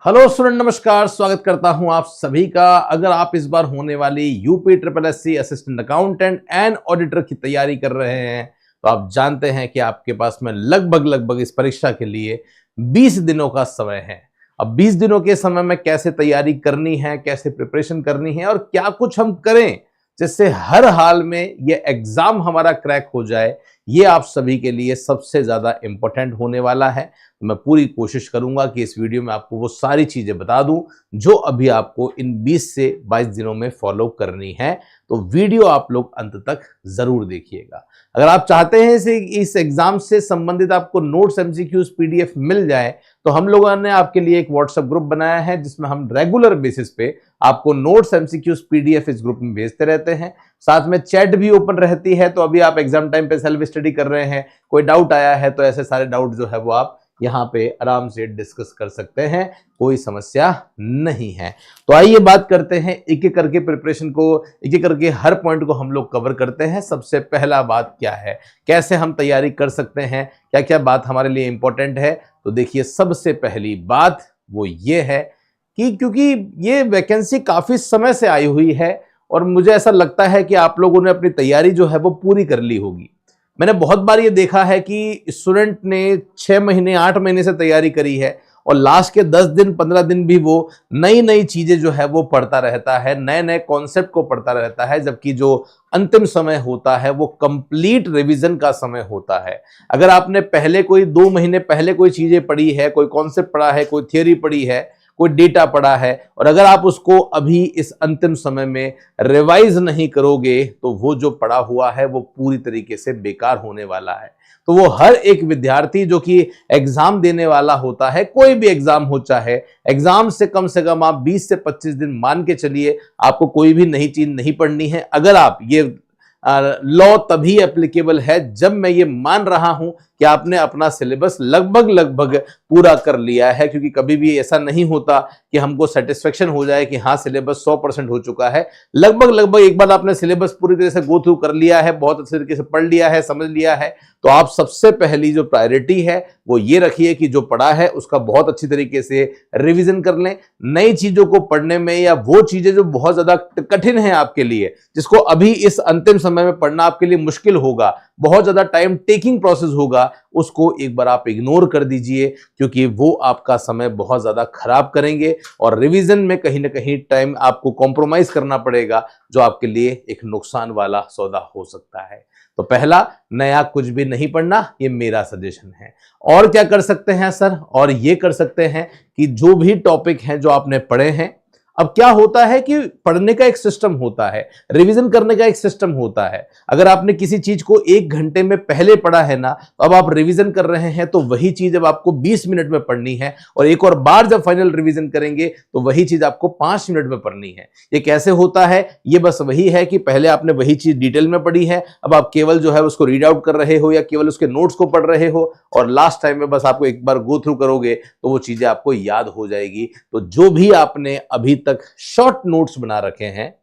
Hello student, नमस्कार। स्वागत करता हूं आप सभी का। अगर आप इस बार होने वाली UP triple SC assistant accountant and auditor की तैयारी कर रहे हैं तो आप जानते हैं कि आपके पास में लगभग इस परीक्षा के लिए 20 दिनों का समय है। अब 20 दिनों के समय में कैसे तैयारी करनी है, कैसे प्रिपरेशन करनी है और क्या कुछ हम करें जिससे हर हाल में ये एग्जाम हमारा क्रैक हो जाए, ये आप सभी के लिए सबसे ज्यादा इंपॉर्टेंट होने वाला है। मैं पूरी कोशिश करूंगा कि इस वीडियो में आपको वो सारी चीजें बता दूं जो अभी आपको इन 20 से 22 दिनों में फॉलो करनी है। तो वीडियो आप लोग अंत तक जरूर देखिएगा। अगर आप चाहते हैं इस एग्जाम से संबंधित आपको नोट्स, एमसीक्यूज, पीडीएफ मिल जाए तो हम लोगों ने आपके लिए एक व्हाट्सएप ग्रुप बनाया है जिसमें हम रेगुलर बेसिस पे आपको नोट्स, एमसीक्यूज, पीडीएफ इस ग्रुप में भेजते रहते हैं। साथ में चैट भी ओपन रहती है, तो अभी आप एग्जाम टाइम पे सेल्फ स्टडी कर रहे हैं, कोई डाउट आया है तो ऐसे सारे डाउट जो है वो आप यहाँ पे आराम से डिस्कस कर सकते हैं, कोई समस्या नहीं है। तो आइए बात करते हैं एक एक करके प्रिपरेशन को, एक एक करके हर पॉइंट को हम लोग कवर करते हैं। सबसे पहला बात क्या है, कैसे हम तैयारी कर सकते हैं, क्या क्या बात हमारे लिए इंपॉर्टेंट है। तो देखिए, सबसे पहली बात वो ये है कि क्योंकि ये वैकेंसी काफी समय से आई हुई है और मुझे ऐसा लगता है कि आप लोगों ने अपनी तैयारी जो है वो पूरी कर ली होगी। मैंने बहुत बार ये देखा है कि स्टूडेंट ने 6 महीने 8 महीने से तैयारी करी है और लास्ट के 10 दिन 15 दिन भी वो नई चीजें जो है वो पढ़ता रहता है, नए कॉन्सेप्ट को पढ़ता रहता है, जबकि जो अंतिम समय होता है वो कंप्लीट रिवीजन का समय होता है। अगर आपने पहले कोई 2 महीने पहले कोई चीजें पढ़ी है, कोई कॉन्सेप्ट पढ़ा है, कोई थियोरी पढ़ी है, कोई डेटा पढ़ा है और अगर आप उसको अभी इस अंतिम समय में रिवाइज नहीं करोगे तो वो जो पढ़ा हुआ है वो पूरी तरीके से बेकार होने वाला है। तो वो हर एक विद्यार्थी जो कि एग्जाम देने वाला होता है, कोई भी एग्जाम हो, चाहे एग्जाम से कम आप 20 से 25 दिन मान के चलिए, आपको कोई भी नई चीज नहीं पढ़नी है। अगर आप ये लॉ तभी एप्लीकेबल है जब मैं ये मान रहा हूं कि आपने अपना सिलेबस लगभग पूरा कर लिया है, क्योंकि कभी भी ऐसा नहीं होता कि हमको सेटिस्फेक्शन हो जाए कि हाँ सिलेबस 100% हो चुका है। लगभग एक बार आपने सिलेबस पूरी तरह से गो थ्रू कर लिया है, बहुत अच्छे तरीके से पढ़ लिया है, समझ लिया है, तो आप सबसे पहली जो प्रायोरिटी है वो ये रखिए कि जो पढ़ा है उसका बहुत अच्छी तरीके से रिवीजन कर लें। नई चीजों को पढ़ने में या वो चीजें जो बहुत ज्यादा कठिन है आपके लिए, जिसको अभी इस अंतिम समय में पढ़ना आपके लिए मुश्किल होगा, बहुत ज्यादा टाइम टेकिंग प्रोसेस होगा, उसको एक बार आप इग्नोर कर दीजिए, क्योंकि वो आपका समय बहुत ज्यादा खराब करेंगे और रिवीजन में कहीं ना कहीं टाइम आपको कॉम्प्रोमाइज करना पड़ेगा, जो आपके लिए एक नुकसान वाला सौदा हो सकता है। तो पहला, नया कुछ भी नहीं पढ़ना, ये मेरा सजेशन है। और क्या कर सकते हैं सर? और ये कर सकते हैं कि जो भी टॉपिक हैं जो आपने पढ़े हैं, अब क्या होता है कि पढ़ने का एक सिस्टम होता है, रिवीजन करने का एक सिस्टम होता है। अगर आपने किसी चीज को 1 घंटे में पहले पढ़ा है ना, तो अब आप रिवीजन कर रहे हैं तो वही चीज अब आपको 20 मिनट में पढ़नी है और एक और बार जब फाइनल रिवीजन करेंगे तो वही चीज आपको 5 मिनट में पढ़नी है। ये कैसे होता है? ये बस वही है कि पहले आपने वही चीज डिटेल में पढ़ी है, अब आप केवल जो है उसको रीड आउट कर रहे हो या केवल उसके नोट्स को पढ़ रहे हो और लास्ट टाइम में बस आपको एक बार गो थ्रू करोगे तो वो चीजें आपको याद हो जाएगी। तो जो भी आपने अभी तक शॉर्ट नोट्स बना रखे हैं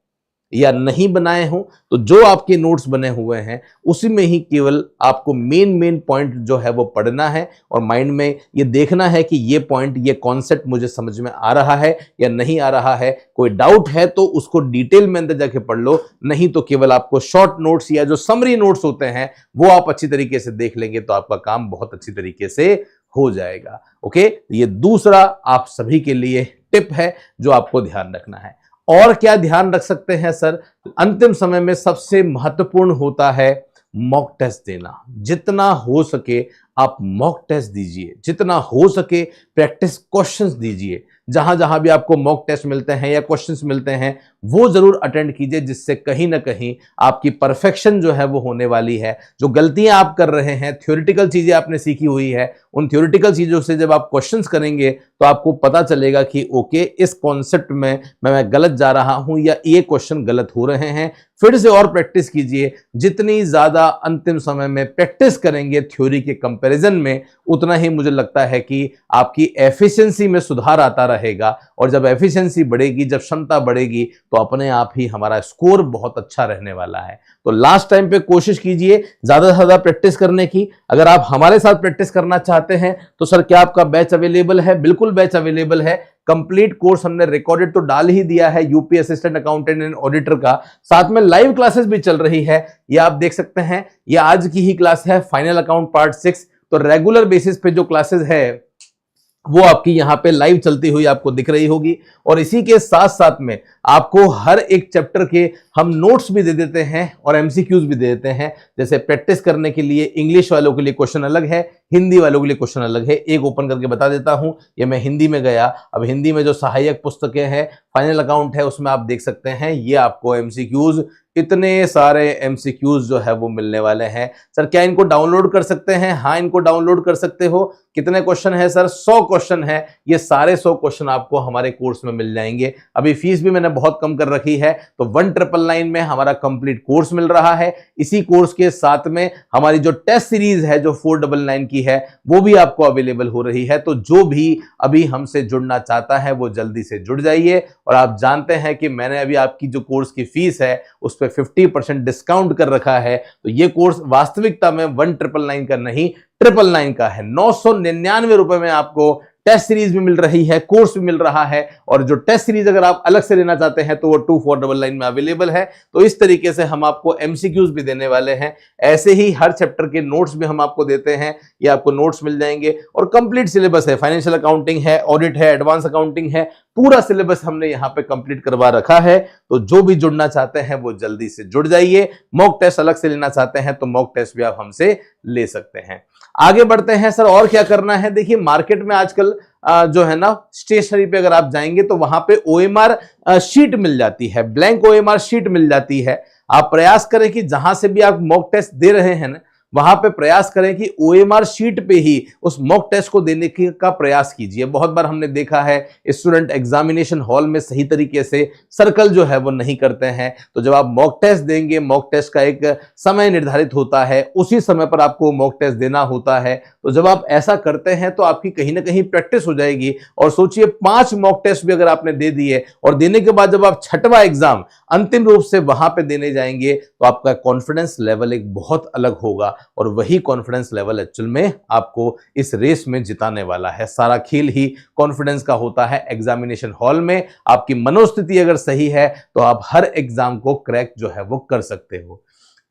या नहीं बनाए हो, तो जो आपके नोट्स बने हुए हैं उसी में ही केवल आपको मेन पॉइंट जो है वो पढ़ना है और माइंड में ये देखना है कि ये पॉइंट, ये कॉन्सेप्ट मुझे समझ में आ रहा है या नहीं आ रहा है। कोई डाउट है तो उसको डिटेल में अंदर जाके पढ़ लो, नहीं तो केवल आपको शॉर्ट नोट्स या जो समरी नोट्स होते हैं वो आप अच्छी तरीके से देख लेंगे तो आपका काम बहुत अच्छी तरीके से हो जाएगा। ओके, ये दूसरा आप सभी के लिए टिप है जो आपको ध्यान रखना है। और क्या ध्यान रख सकते हैं सर? अंतिम समय में सबसे महत्वपूर्ण होता है मॉक टेस्ट देना। जितना हो सके आप मॉक टेस्ट दीजिए, जितना हो सके प्रैक्टिस क्वेश्चंस दीजिए। जहां जहां भी आपको मॉक टेस्ट मिलते हैं या क्वेश्चंस मिलते हैं वो जरूर अटेंड कीजिए, जिससे कहीं ना कहीं आपकी परफेक्शन जो है वो होने वाली है। जो गलतियां आप कर रहे हैं, थ्योरेटिकल चीजें आपने सीखी हुई है, उन थ्योरेटिकल चीजों से जब आप क्वेश्चंस करेंगे तो आपको पता चलेगा कि ओके, इस कॉन्सेप्ट में मैं गलत जा रहा हूं या ये क्वेश्चन गलत हो रहे हैं। फिर से और प्रैक्टिस कीजिए। जितनी ज्यादा अंतिम समय में प्रैक्टिस करेंगे थ्योरी के कंपैरिजन में, उतना ही मुझे लगता है कि आपकी एफिशिएंसी में सुधार आता रहेगा और जब एफिशिएंसी बढ़ेगी, जब क्षमता बढ़ेगी, तो अपने आप ही हमारा स्कोर बहुत अच्छा रहने वाला है। तो लास्ट टाइम पे कोशिश कीजिए ज्यादा से ज्यादा प्रैक्टिस करने की। अगर आप हमारे साथ प्रैक्टिस करना चाहते हैं तो सर क्या आपका बैच अवेलेबल है? बिल्कुल बैच अवेलेबल है। कंप्लीट कोर्स हमने रिकॉर्डेड तो डाल ही दिया है UP assistant accountant and auditor का, साथ में लाइव क्लासेस भी चल रही है। ये आप देख सकते हैं, ये आज की ही क्लास है, फाइनल अकाउंट पार्ट 6। तो रेगुलर बेसिस पे जो क्लासेस है वो आपकी यहां पे लाइव चलती हुई आपको दिख रही होगी। और इसी के साथ साथ में आपको हर एक चैप्टर के हम नोट्स भी दे देते हैं और एमसीक्यूज भी दे देते हैं। जैसे प्रैक्टिस करने के लिए इंग्लिश वालों के लिए क्वेश्चन अलग है, हिंदी वालों के लिए क्वेश्चन अलग है। एक ओपन करके बता देता हूं, ये मैं हिंदी में गया। अब हिंदी में जो सहायक पुस्तकें हैं, फाइनल अकाउंट है, उसमें आप देख सकते हैं ये आपको एमसीक्यूज, इतने सारे एमसीक्यूज जो है वो मिलने वाले हैं। सर क्या इनको डाउनलोड कर सकते हैं? हाँ, इनको डाउनलोड कर सकते हो। कितने क्वेश्चन है सर? 100 क्वेश्चन है। ये सारे 100 क्वेश्चन आपको हमारे कोर्स में मिल जाएंगे। अभी फीस भी मैंने बहुत कम कर रखी है, तो 1999 में हमारा कंप्लीट कोर्स मिल रहा है। इसी कोर्स के साथ में हमारी जो टेस्ट सीरीज है जो 499 की है वो भी आपको अवेलेबल हो रही है। तो जो भी अभी हमसे जुड़ना चाहता है वो जल्दी से जुड़ जाइए। और आप जानते हैं कि मैंने अभी आपकी जो कोर्स की फीस है उस पर 50% डिस्काउंट कर रखा है। तो ये कोर्स वास्तविकता में 1999 का नहीं, 999 का है। 999 रुपए में आपको टेस्ट सीरीज भी मिल रही है, कोर्स भी मिल रहा है। और जो टेस्ट सीरीज अगर आप अलग से लेना चाहते हैं तो वो 2499 में अवेलेबल है। तो इस तरीके से हम आपको एमसीक्यूज भी देने वाले हैं। ऐसे ही हर चैप्टर के नोट्स भी हम आपको देते हैं, ये आपको नोट्स मिल जाएंगे। और कंप्लीट सिलेबस है, फाइनेंशियल अकाउंटिंग है, ऑडिट है, एडवांस अकाउंटिंग है, पूरा सिलेबस हमने यहां पे कंप्लीट करवा रखा है। तो जो भी जुड़ना चाहते हैं वो जल्दी से जुड़ जाइए। मॉक टेस्ट अलग से लेना चाहते हैं तो मॉक टेस्ट भी आप हमसे ले सकते हैं। आगे बढ़ते हैं सर, और क्या करना है? देखिए मार्केट में आजकल जो है ना, स्टेशनरी पे अगर आप जाएंगे तो वहां पे ओएमआर शीट मिल जाती है, ब्लैंक ओएमआर शीट मिल जाती है। आप प्रयास करें कि जहां से भी आप मॉक टेस्ट दे रहे हैं ना, वहां पे प्रयास करें कि ओएमआर शीट पे ही उस मॉक टेस्ट को देने का प्रयास कीजिए। बहुत बार हमने देखा है स्टूडेंट एग्जामिनेशन हॉल में सही तरीके से सर्कल जो है वो नहीं करते हैं। तो जब आप मॉक टेस्ट देंगे, मॉक टेस्ट का एक समय निर्धारित होता है, उसी समय पर आपको मॉक टेस्ट देना होता है। तो जब आप ऐसा करते हैं तो आपकी कहीं ना कहीं प्रैक्टिस हो जाएगी। और सोचिए 5 मॉक टेस्ट भी अगर आपने दे दिए और देने के बाद जब आप 6वां एग्जाम अंतिम रूप से वहां पे देने जाएंगे तो आपका कॉन्फिडेंस लेवल एक बहुत अलग होगा। और वही कॉन्फिडेंस लेवल एक्चुअल में आपको इस रेस में जिताने वाला है। सारा खेल ही कॉन्फिडेंस का होता है। एग्जामिनेशन हॉल में आपकी मनोस्थिति अगर सही है तो आप हर एग्जाम को क्रैक जो है वो कर सकते हो।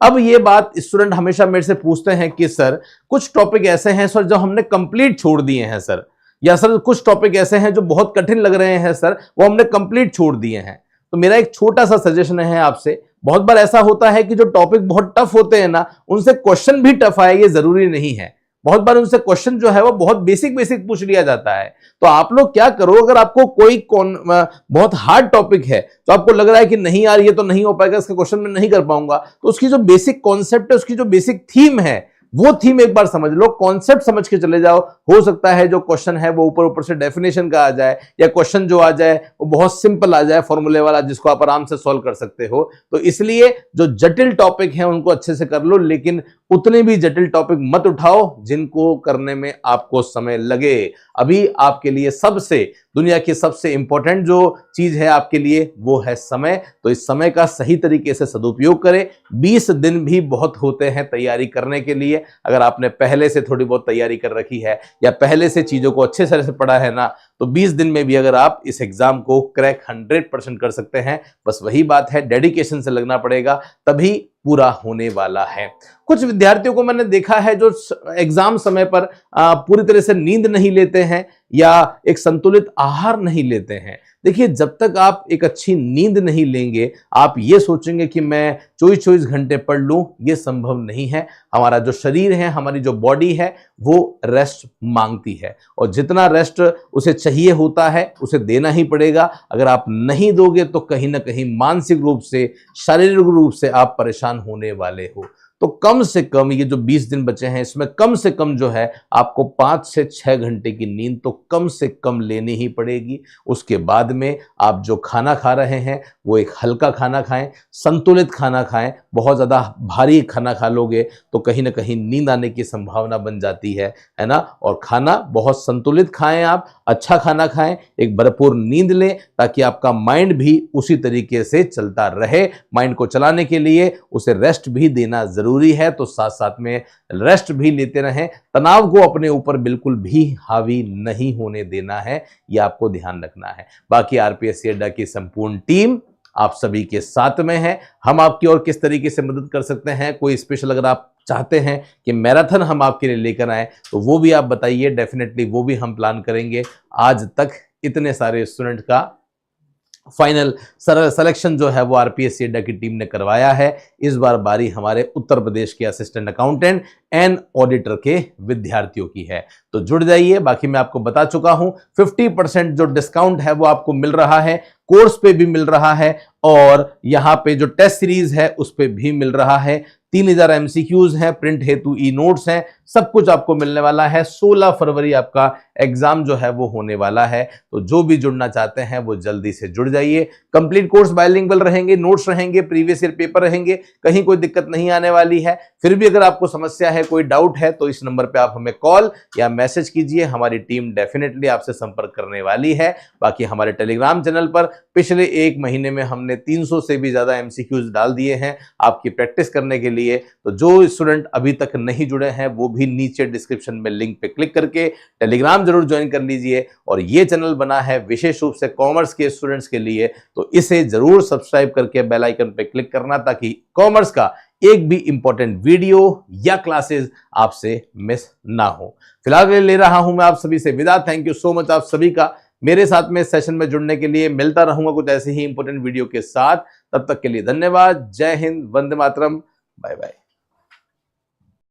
अब ये बात स्टूडेंट हमेशा मेरे से पूछते हैं कि सर कुछ टॉपिक ऐसे हैं सर जो हमने कंप्लीट छोड़ दिए हैं सर, या सर कुछ टॉपिक ऐसे हैं जो बहुत कठिन लग रहे हैं सर, वो हमने कंप्लीट छोड़ दिए हैं। तो मेरा एक छोटा सा सजेशन है आपसे। बहुत बार ऐसा होता है कि जो टॉपिक बहुत टफ होते हैं ना, उनसे क्वेश्चन भी टफ आए ये जरूरी नहीं है। बहुत बार उनसे क्वेश्चन जो है वो बहुत बेसिक पूछ लिया जाता है। तो आप लोग क्या करो, अगर आपको कोई बहुत हार्ड टॉपिक है तो आपको लग रहा है कि नहीं यार ये तो नहीं हो पाएगा, इसका क्वेश्चन मैं नहीं कर पाऊंगा, तो उसकी जो बेसिक कॉन्सेप्ट है, उसकी जो बेसिक थीम है, वो थीम एक बार समझ लो, कॉन्सेप्ट समझ के चले जाओ। हो सकता है जो क्वेश्चन है वो ऊपर से डेफिनेशन का आ जाए, या क्वेश्चन जो आ जाए वो बहुत सिंपल आ जाए, फॉर्मूले वाला, जिसको आप आराम से सॉल्व कर सकते हो। तो इसलिए जो जटिल टॉपिक है उनको अच्छे से कर लो, लेकिन उतने भी जटिल टॉपिक मत उठाओ जिनको करने में आपको समय लगे। अभी आपके लिए दुनिया की सबसे इंपॉर्टेंट जो चीज है आपके लिए वो है समय। तो इस समय का सही तरीके से सदुपयोग करें। 20 दिन भी बहुत होते हैं तैयारी करने के लिए। अगर आपने पहले से थोड़ी बहुत तैयारी कर रखी है या पहले से चीजों को अच्छे तरह से पढ़ा है ना, तो 20 दिन में भी अगर आप इस एग्जाम को क्रैक 100% कर सकते हैं। बस वही बात है, डेडिकेशन से लगना पड़ेगा, तभी पूरा होने वाला है। कुछ विद्यार्थियों को मैंने देखा है जो एग्जाम समय पर पूरी तरह से नींद नहीं लेते हैं या एक संतुलित आहार नहीं लेते हैं। देखिए, जब तक आप एक अच्छी नींद नहीं लेंगे, आप ये सोचेंगे कि मैं 24 घंटे पढ़ लूं, ये संभव नहीं है। हमारा जो शरीर है, हमारी जो बॉडी है, वो रेस्ट मांगती है, और जितना रेस्ट उसे चाहिए होता है उसे देना ही पड़ेगा। अगर आप नहीं दोगे तो कहीं ना कहीं मानसिक रूप से, शारीरिक रूप से आप परेशान होने वाले हो। तो कम से कम ये जो 20 दिन बचे हैं, इसमें कम से कम जो है आपको 5 से 6 घंटे की नींद तो कम से कम लेनी ही पड़ेगी। उसके बाद में आप जो खाना खा रहे हैं वो एक हल्का खाना खाएं, संतुलित खाना खाएं। बहुत ज़्यादा भारी खाना खा लोगे तो कहीं ना कहीं नींद आने की संभावना बन जाती है ना। और खाना बहुत संतुलित खाएं, आप अच्छा खाना खाएं, एक भरपूर नींद लें, ताकि आपका माइंड भी उसी तरीके से चलता रहे। माइंड को चलाने के लिए उसे रेस्ट भी देना जरूरी जरूरी है तो साथ साथ में रेस्ट भी लेते रहें। तनाव को अपने ऊपर बिल्कुल भी हावी नहीं होने देना है, यह आपको ध्यान रखना है। बाकी आरपीएससी अड्डा की संपूर्ण टीम आप सभी के साथ में है। हम आपकी और किस तरीके से मदद कर सकते हैं, कोई स्पेशल अगर आप चाहते हैं कि मैराथन हम आपके लिए लेकर आए तो वो भी आप बताइए, डेफिनेटली वो भी हम प्लान करेंगे। आज तक इतने सारे स्टूडेंट का फाइनल सिलेक्शन जो है वो आरपीएससी अड्डा की टीम ने करवाया है। इस बार बारी हमारे उत्तर प्रदेश के असिस्टेंट अकाउंटेंट एंड ऑडिटर के विद्यार्थियों की है, तो जुड़ जाइए। बाकी मैं आपको बता चुका हूं 50% जो डिस्काउंट है वो आपको मिल रहा है, कोर्स पे भी मिल रहा है और यहां पे जो टेस्ट सीरीज है उस पे भी मिल रहा है। 3000 एमसीक्यूज हैं, प्रिंट हेतु ई नोट्स हैं, सब कुछ आपको मिलने वाला है। 16 फरवरी आपका एग्जाम जो है वो होने वाला है, तो जो भी जुड़ना चाहते हैं वो जल्दी से जुड़ जाइए। कंप्लीट कोर्स बायलिंगुअल रहेंगे, नोट्स रहेंगे, प्रीवियस ईयर पेपर रहेंगे, कहीं कोई दिक्कत नहीं आने वाली है। फिर भी अगर आपको समस्या है, कोई डाउट है तो इस नंबर पे आप हमें कॉल या मैसेज कीजिए, हमारी टीम डेफिनेटली आपसे संपर्क करने वाली है। बाकी हमारे टेलीग्राम चैनल पर पिछले 1 महीने में हमने 300 से भी ज्यादा एमसीक्यूज डाल दिए हैं आपकी प्रैक्टिस करने के लिए। तो जो स्टूडेंट अभी तक नहीं जुड़े हैं वो भी नीचे डिस्क्रिप्शन में लिंक पे क्लिक करके टेलीग्राम जरूर ज्वाइन कर लीजिए। और ये चैनल बना है विशेष रूप से कॉमर्स के स्टूडेंट्स के लिए, तो इसे जरूर सब्सक्राइब करके बेल आइकन पे क्लिक करना, ताकि कॉमर्स का एक भी इंपॉर्टेंट वीडियो या क्लासेस आपसे मिस ना हो। फिलहाल ले रहा हूं मैं आप सभी से विदा। थैंक यू सो मच आप सभी का मेरे साथ में सेशन में जुड़ने के लिए। मिलता रहूंगा कुछ ऐसे ही इंपॉर्टेंट वीडियो के साथ, तब तक के लिए धन्यवाद। जय हिंद, वंदे मातरम, बाय बाय।